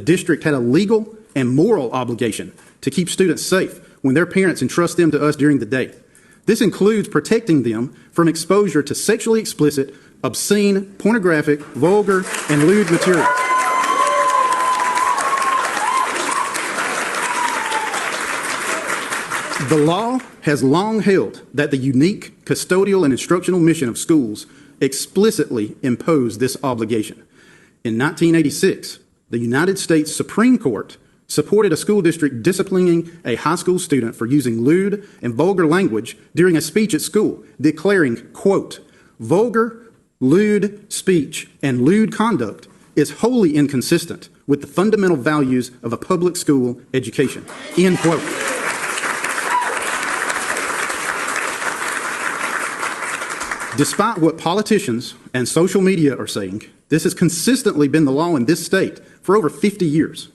The district had a legal and moral obligation to keep students safe when their parents entrust them to us during the day. This includes protecting them from exposure to sexually explicit, obscene, pornographic, vulgar, and lewd material. The law has long held that the unique custodial and instructional mission of schools explicitly imposed this obligation. In 1986, the United States Supreme Court supported a school district disciplining a high school student for using lewd and vulgar language during a speech at school, declaring, quote, "Vulgar, lewd speech and lewd conduct is wholly inconsistent with the fundamental values of a public school education," end quote. Despite what politicians and social media are saying, this has consistently been the law in this state for over 50 years.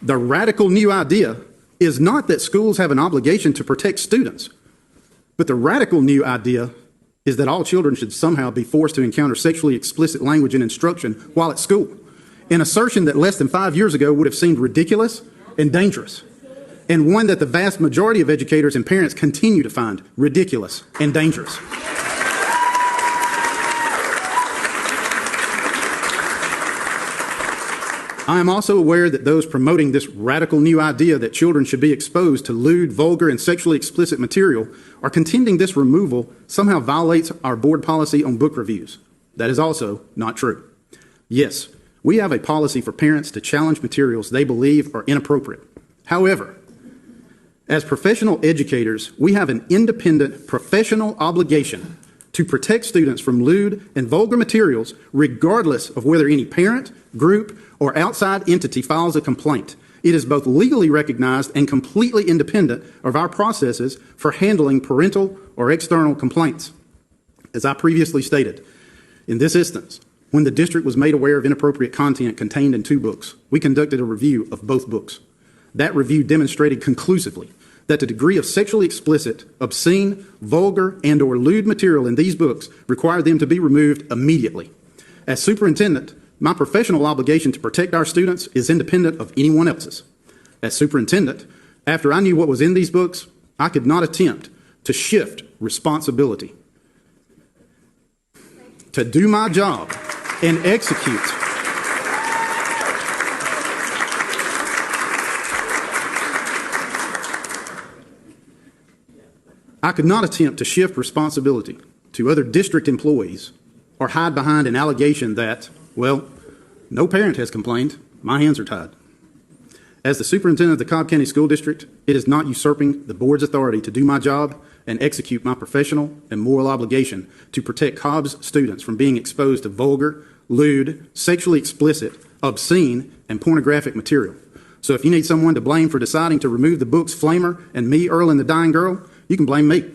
The radical new idea is not that schools have an obligation to protect students, but the radical new idea is that all children should somehow be forced to encounter sexually explicit language in instruction while at school, an assertion that less than 5 years ago would have seemed ridiculous and dangerous, and one that the vast majority of educators and parents continue to find ridiculous and dangerous. I am also aware that those promoting this radical new idea that children should be exposed to lewd, vulgar, and sexually explicit material are contending this removal somehow violates our board policy on book reviews. That is also not true. Yes, we have a policy for parents to challenge materials they believe are inappropriate. However, as professional educators, we have an independent professional obligation to protect students from lewd and vulgar materials regardless of whether any parent, group, or outside entity files a complaint. It is both legally recognized and completely independent of our processes for handling parental or external complaints. As I previously stated, in this instance, when the district was made aware of inappropriate content contained in 2 books, we conducted a review of both books. That review demonstrated conclusively that the degree of sexually explicit, obscene, vulgar, and/or lewd material in these books required them to be removed immediately. As superintendent, my professional obligation to protect our students is independent of anyone else's. As superintendent, after I knew what was in these books, I could not attempt to shift responsibility. To do my job and execute I could not attempt to shift responsibility to other district employees or hide behind an allegation that, well, no parent has complained, my hands are tied. As the superintendent of the Cobb County School District, it is not usurping the board's authority to do my job and execute my professional and moral obligation to protect Cobb's students from being exposed to vulgar, lewd, sexually explicit, obscene, and pornographic material. So if you need someone to blame for deciding to remove the books Flamer and Me, Earl, and the Dying Girl, you can blame me.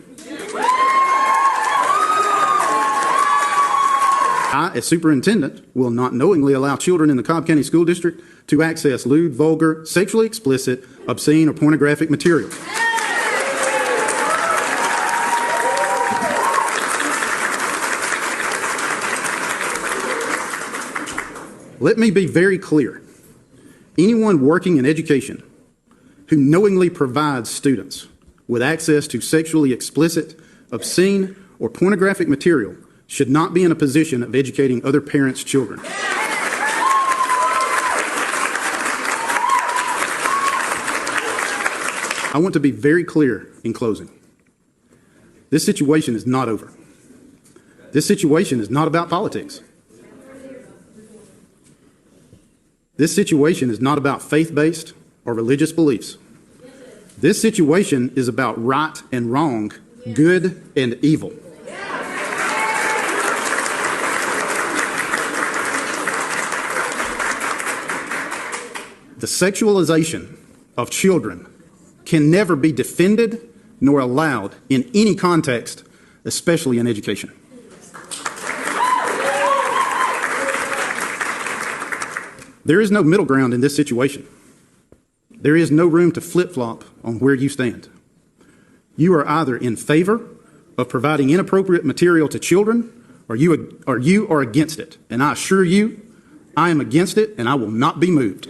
I, as superintendent, will not knowingly allow children in the Cobb County School District to access lewd, vulgar, sexually explicit, obscene, or pornographic material. Let me be very clear. Anyone working in education who knowingly provides students with access to sexually explicit, obscene, or pornographic material should not be in a position of educating other parents' children. I want to be very clear in closing. This situation is not over. This situation is not about politics. This situation is not about faith-based or religious beliefs. This situation is about right and wrong, good and evil. The sexualization of children can never be defended nor allowed in any context, especially in education. There is no middle ground in this situation. There is no room to flip-flop on where you stand. You are either in favor of providing inappropriate material to children, or you are against it. And I assure you, I am against it, and I will not be moved.